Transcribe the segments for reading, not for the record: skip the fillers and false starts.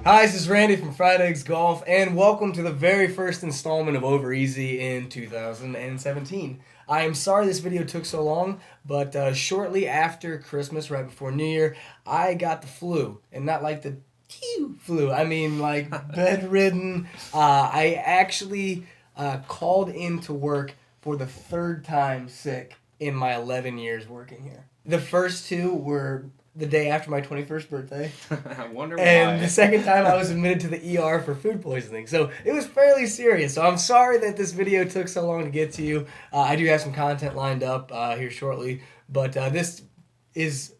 Hi, this is Randy from Fried Eggs Golf, and welcome to the very first installment of Over Easy in 2017. I am sorry this video took so long, but shortly after Christmas, right before New Year, I got the flu, and not like the flu. I mean like bedridden. I actually called into work for the third time sick in my 11 years working here. The first two were the day after my 21st birthday. I wonder and why. The second time I was admitted to the ER for food poisoning. So it was fairly serious. So I'm sorry that this video took so long to get to you. I do have some content lined up here shortly. But this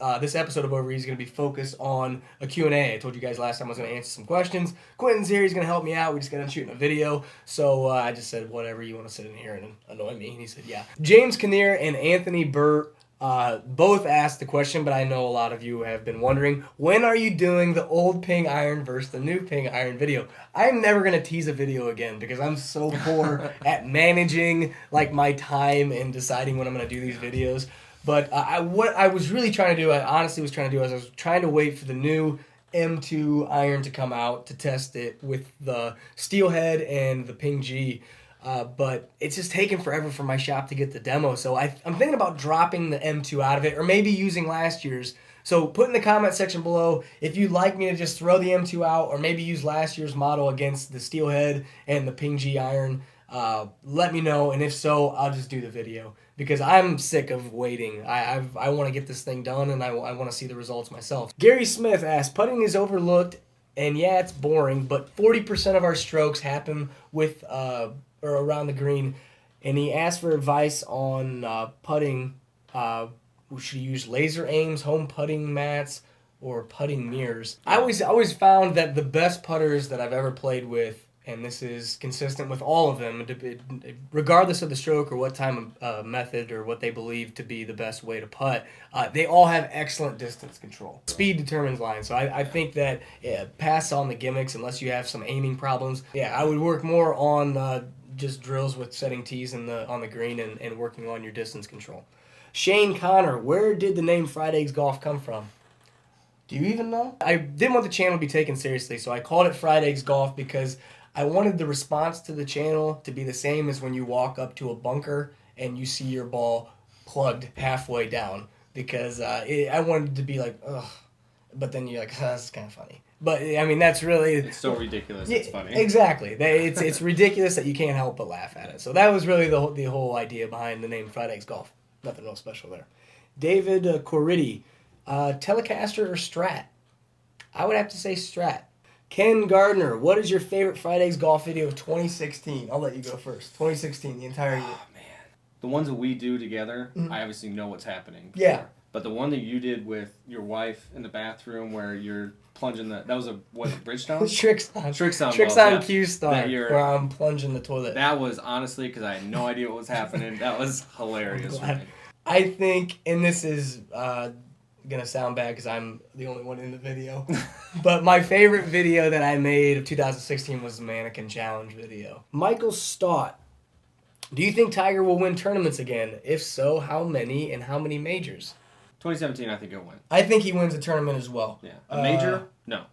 episode of Over Easy is going to be focused on a Q&A. I told you guys last time I was going to answer some questions. Quentin's here. He's going to help me out. We just got done shooting a video. So I just said, whatever, you want to sit in here and annoy me? And he said, yeah. James Kinnear and Anthony Burt both asked the question, but I know a lot of you have been wondering, when are you doing the old ping iron versus the new ping iron video? I'm never going to tease a video again because I'm so poor at managing like my time and deciding when I'm going to do these videos. But what I was really trying to do, I honestly was trying to do, is I was trying to wait for the new M2 iron to come out to test it with the Steelhead and the Ping G. But it's just taken forever for my shop to get the demo. So I'm thinking about dropping the M2 out of it or maybe using last year's. So put in the comment section below if you'd like me to just throw the M2 out or maybe use last year's model against the Steelhead and the Ping G iron. Let me know, and if so, I'll just do the video because I'm sick of waiting. I want to get this thing done, and I want to see the results myself. Gary Smith asked, putting is overlooked, and yeah, it's boring, but 40% of our strokes happen with or around the green, and he asked for advice on putting. Should you use laser aims, home putting mats, or putting mirrors? I always found that the best putters that I've ever played with, and this is consistent with all of them, regardless of the stroke or what time of method or what they believe to be the best way to putt, they all have excellent distance control. Speed determines line, so I think that pass on the gimmicks unless you have some aiming problems. Yeah, I would work more on just drills with setting tees on the green and working on your distance control. Shane Connor, where did the name Fried Eggs Golf come from? Do you even know? I didn't want the channel to be taken seriously, so I called it Fried Eggs Golf because I wanted the response to the channel to be the same as when you walk up to a bunker and you see your ball plugged halfway down, because I wanted it to be like, ugh, but then you're like, that's kind of funny. But I mean, that's really... It's so ridiculous, it's funny. Exactly. It's ridiculous that you can't help but laugh at it. So that was really the whole idea behind the name Fried Eggs Golf. Nothing real special there. David Corridy, Telecaster or Strat? I would have to say Strat. Ken Gardner, what is your favorite Fried Eggs Golf video of 2016? I'll let you go first. 2016, the entire year. Oh, man. The ones that we do together, I obviously know what's happening. Yeah. But the one that you did with your wife in the bathroom where you're plunging that was a, Bridgestone? Trixon Q-Star, where I'm plunging the toilet. That was, honestly, because I had no idea what was happening, that was hilarious for me. I think, and this is going to sound bad because I'm the only one in the video, but my favorite video that I made of 2016 was the Mannequin Challenge video. Michael Stott, do you think Tiger will win tournaments again? If so, how many and how many majors? 2017, I think he'll win. I think he wins a tournament as well. Yeah. A major? No.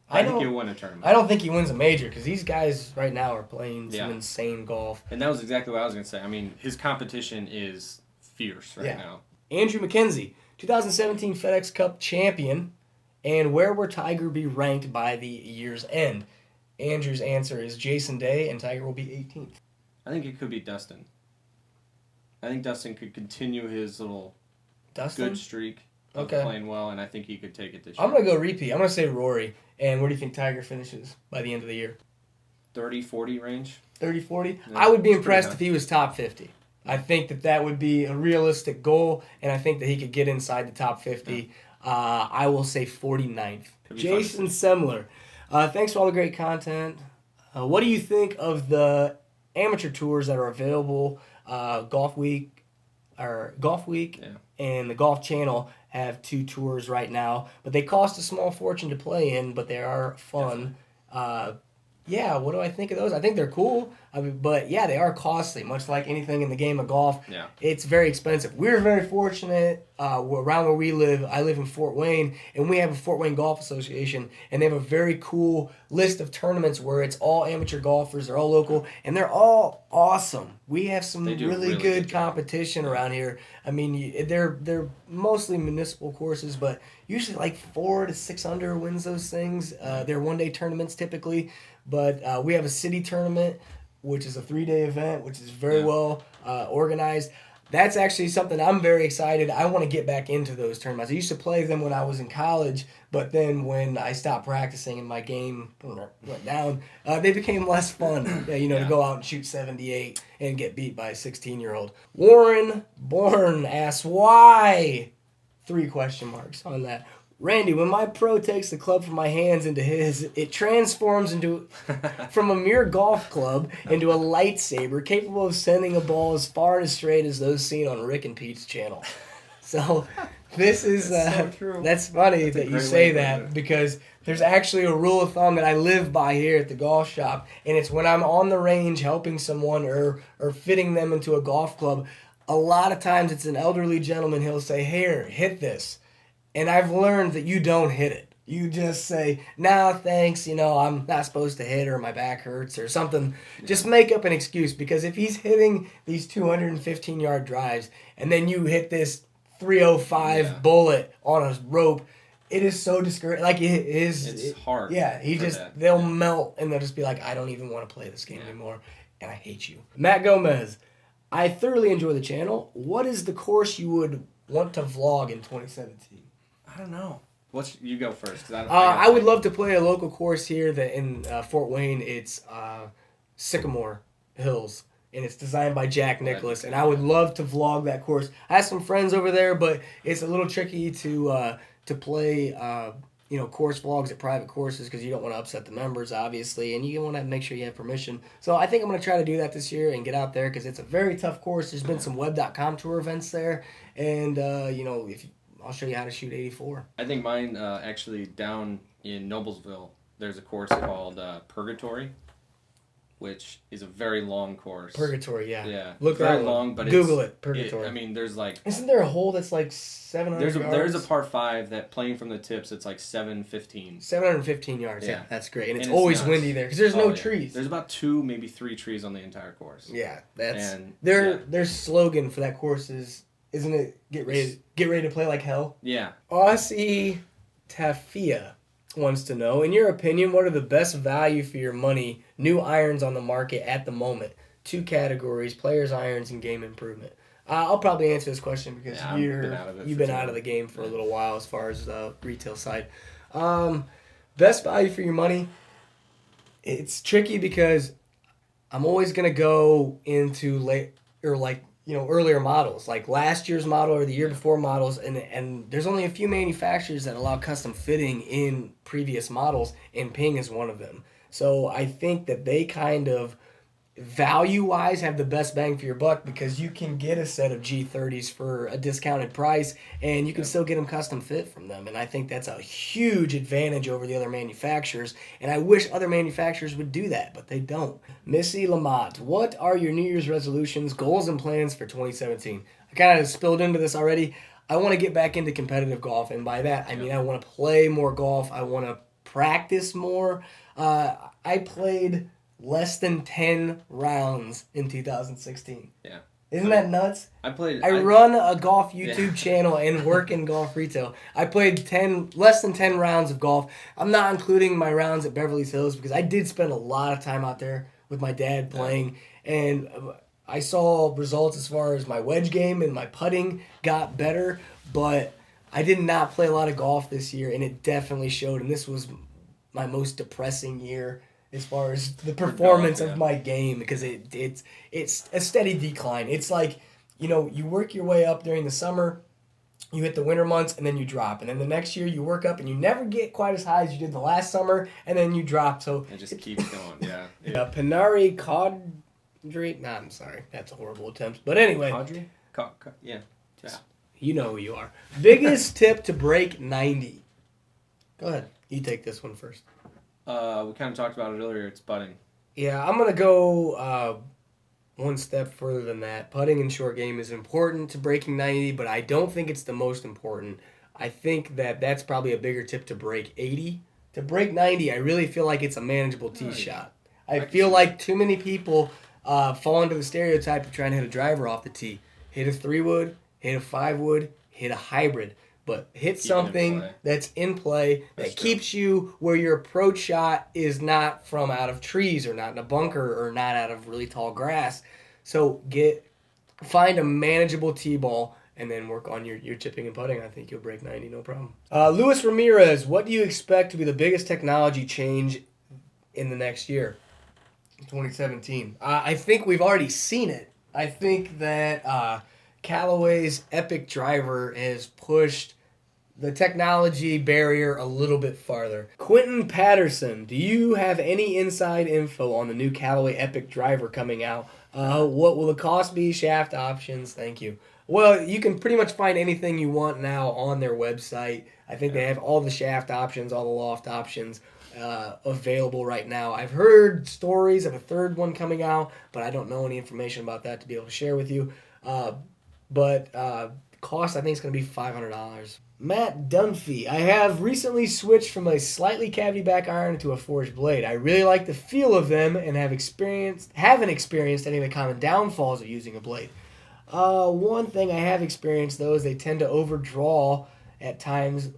I think he'll win a tournament. I don't think he wins a major because these guys right now are playing some insane golf. And that was exactly what I was going to say. I mean, his competition is fierce right now. Andrew McKenzie, 2017 FedEx Cup champion, and where will Tiger be ranked by the year's end? Andrew's answer is Jason Day, and Tiger will be 18th. I think it could be Dustin. I think Dustin could continue his little good streak of playing well, and I think he could take it this year. I'm going to go repeat. I'm going to say Rory. And where do you think Tiger finishes by the end of the year? 30-40 range. 30-40? Yeah, I would be impressed if he was top 50. I think that would be a realistic goal, and I think that he could get inside the top 50. Yeah. I will say 49th. Jason Semler, thanks for all the great content. What do you think of the amateur tours that are available? Golf Week and the Golf Channel have 2 tours right now, but they cost a small fortune to play in, but they are fun. yeah, what do I think of those? I think they're cool. I mean, but yeah, they are costly, much like anything in the game of golf. Yeah. It's very expensive. We're very fortunate around where we live. I live in Fort Wayne, and we have a Fort Wayne Golf Association, and they have a very cool list of tournaments where it's all amateur golfers. They're all local, and they're all awesome. We have some really good competition around here. I mean, they're mostly municipal courses, but usually like 4 to 6 under wins those things. They're one-day tournaments typically. But we have a city tournament, which is a 3-day event, which is very well organized. That's actually something I'm very excited. I want to get back into those tournaments. I used to play them when I was in college, but then when I stopped practicing and my game went down, they became less fun, to go out and shoot 78 and get beat by a 16-year-old. Warren Bourne asks, why? 3 question marks on that. Randy, when my pro takes the club from my hands into his, it transforms from a mere golf club into a lightsaber capable of sending a ball as far and as straight as those seen on Rick and Pete's channel. So this is so true. That's funny that you say that, because there's actually a rule of thumb that I live by here at the golf shop, and it's when I'm on the range helping someone or fitting them into a golf club, a lot of times it's an elderly gentleman. He'll say, "Here, hit this." And I've learned that you don't hit it. You just say, "Nah, thanks, I'm not supposed to hit, or my back hurts or something." Just make up an excuse, because if he's hitting these 215-yard drives and then you hit this 305 bullet on a rope, it is so discouraging. Like it's hard. Yeah, they'll melt, and they'll just be like, "I don't even want to play this game anymore, and I hate you." Matt Gomez, I thoroughly enjoy the channel. What is the course you would want to vlog in 2017? I don't know. You go first. I would love to play a local course here in Fort Wayne. It's Sycamore Hills, and it's designed by Jack Nicklaus, and I would love to vlog that course. I have some friends over there, but it's a little tricky to play course vlogs at private courses, because you don't want to upset the members, obviously, and you want to make sure you have permission. So I think I'm going to try to do that this year and get out there, because it's a very tough course. There's been some web.com tour events there, and I'll show you how to shoot 84. I think mine, actually, down in Noblesville, there's a course called Purgatory, which is a very long course. Purgatory, yeah. Yeah. Look very long, but Google it, Purgatory. There's like... Isn't there a hole that's like 700 yards? There's a par 5 that, playing from the tips, it's like 715. 715 yards, yeah. That's great. And it's always nuts. Windy there, because there's no trees. There's about 2, maybe 3 trees on the entire course. Yeah, their slogan for that course isn't it, get ready to play like hell? Yeah. Aussie Tafia wants to know, in your opinion, what are the best value for your money new irons on the market at the moment? 2 categories: players' irons and game improvement. I'll probably answer this question because you've been out of the game for a little while as far as the retail side. Best value for your money, it's tricky because I'm always going to go into earlier models, like last year's model or the year before models, and there's only a few manufacturers that allow custom fitting in previous models, and Ping is one of them. So I think that they kind of, value-wise, have the best bang for your buck, because you can get a set of G30s for a discounted price, and you can still get them custom fit from them. And I think that's a huge advantage over the other manufacturers, and I wish other manufacturers would do that, but they don't. Missy Lamont, what are your New Year's resolutions, goals, and plans for 2017? I kind of spilled into this already. I want to get back into competitive golf, and by that, I mean I want to play more golf. I want to practice more. I played less than 10 rounds in 2016. Yeah. Isn't that nuts? I run a golf YouTube channel and work in golf retail. I played less than 10 rounds of golf. I'm not including my rounds at Beverly Hills, because I did spend a lot of time out there with my dad playing, and I saw results as far as my wedge game and my putting got better, but I did not play a lot of golf this year, and it definitely showed, and this was my most depressing year as far as the performance of my game, because it's a steady decline. It's like, you work your way up during the summer, you hit the winter months, and then you drop. And then the next year you work up, and you never get quite as high as you did the last summer, and then you drop. So it just keeps going, yeah. Panari Cadre. Nah, I'm sorry. That's a horrible attempt. But anyway. Cadre? Yeah. You know who you are. Biggest tip to break 90. Go ahead. You take this one first. We kind of talked about it earlier. It's putting. Yeah, I'm going to go one step further than that. Putting in short game is important to breaking 90, but I don't think it's the most important. I think that that's probably a bigger tip to break 80. To break 90, I really feel like it's a manageable tee shot. I feel like too many people fall into the stereotype of trying to hit a driver off the tee. Hit a 3-wood, hit a 5-wood, hit a hybrid. But hit something that's in play that keeps you where your approach shot is not from out of trees or not in a bunker or not out of really tall grass. So find a manageable tee ball and then work on your chipping and putting. I think you'll break 90, no problem. Luis Ramirez, what do you expect to be the biggest technology change in the next year, 2017? I think we've already seen it. I think that Callaway's Epic driver has pushed the technology barrier a little bit farther. Quentin Patterson, do you have any inside info on the new Callaway Epic driver coming out? What will the cost be? Shaft options? Thank you. Well, you can pretty much find anything you want now on their website. I think they have all the shaft options, all the loft options available right now. I've heard stories of a third one coming out, but I don't know any information about that to be able to share with you. But cost, I think, is going to be $500. Matt Dunphy, I have recently switched from a slightly cavity back iron to a forged blade. I really like the feel of them and haven't experienced any of the common downfalls of using a blade. One thing I have experienced, though, is they tend to overdraw at times,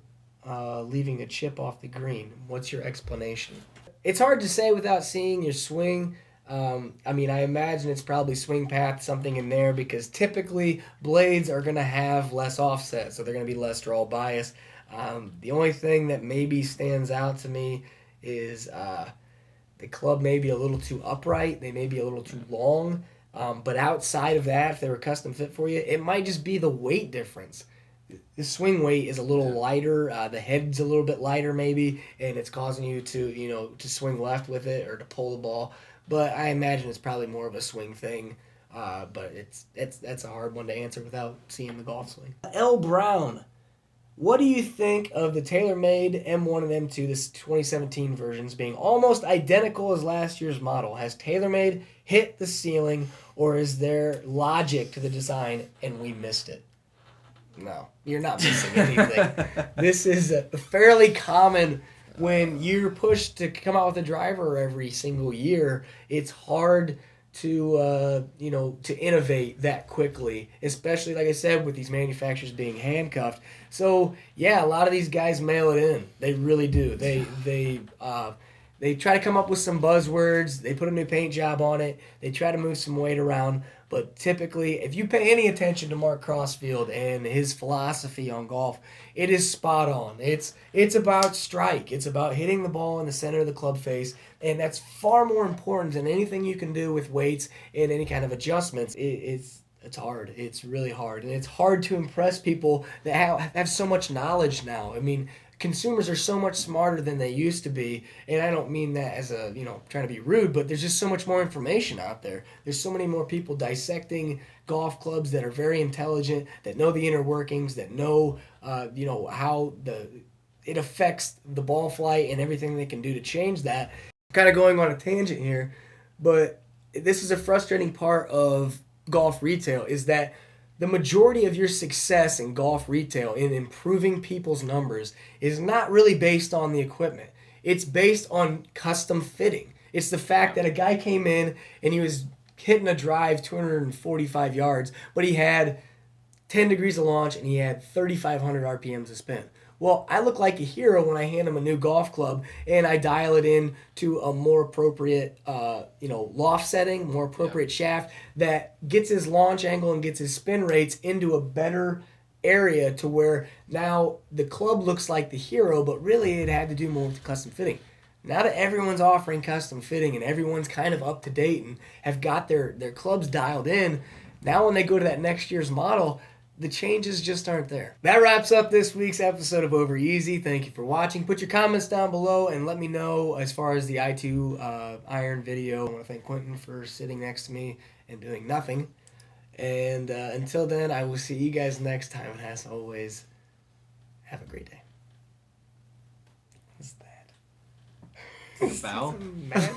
leaving a chip off the green. What's your explanation? It's hard to say without seeing your swing. I imagine it's probably swing path, something in there, because typically blades are going to have less offset, so they're going to be less draw bias. The only thing that maybe stands out to me is the club may be a little too upright. They may be a little too long. But outside of that, if they were custom fit for you, it might just be the weight difference. The swing weight is a little lighter. The head's a little bit lighter maybe, and it's causing you to swing left with it or to pull the ball. But I imagine it's probably more of a swing thing. But that's a hard one to answer without seeing the golf swing. L. Brown, what do you think of the TaylorMade M1 and M2, this 2017 versions, being almost identical as last year's model? Has TaylorMade hit the ceiling, or is there logic to the design and we missed it? No, you're not missing anything. This is fairly common. When you're pushed to come out with a driver every single year, it's hard to innovate that quickly, especially, like I said, with these manufacturers being handcuffed. So yeah, a lot of these guys mail it in. They really do. They try to come up with some buzzwords. They put a new paint job on it. They try to move some weight around. But typically, if you pay any attention to Mark Crossfield and his philosophy on golf, it is spot on. It's about strike. It's about hitting the ball in the center of the club face, and that's far more important than anything you can do with weights and any kind of adjustments. It's hard. It's really hard, and it's hard to impress people that have so much knowledge now. Consumers are so much smarter than they used to be, and I don't mean that as trying to be rude, but there's just so much more information out there. There's so many more people dissecting golf clubs that are very intelligent, that know the inner workings, that know how it affects the ball flight and everything they can do to change that. I'm kind of going on a tangent here, but this is a frustrating part of golf retail, is that the majority of your success in golf retail, in improving people's numbers, is not really based on the equipment. It's based on custom fitting. It's the fact that a guy came in and he was hitting a drive 245 yards, but he had 10 degrees of launch and he had 3,500 RPMs of spin. Well, I look like a hero when I hand him a new golf club and I dial it in to a more appropriate, loft setting, more appropriate shaft that gets his launch angle and gets his spin rates into a better area to where now the club looks like the hero, but really it had to do more with the custom fitting. Now that everyone's offering custom fitting and everyone's kind of up to date and have got their clubs dialed in, now when they go to that next year's model, the changes just aren't there. That wraps up this week's episode of Over Easy. Thank you for watching. Put your comments down below and let me know as far as the I2 iron video. I want to thank Quentin for sitting next to me and doing nothing. And until then, I will see you guys next time. And as always, have a great day. What's that? Take a bow. Magic.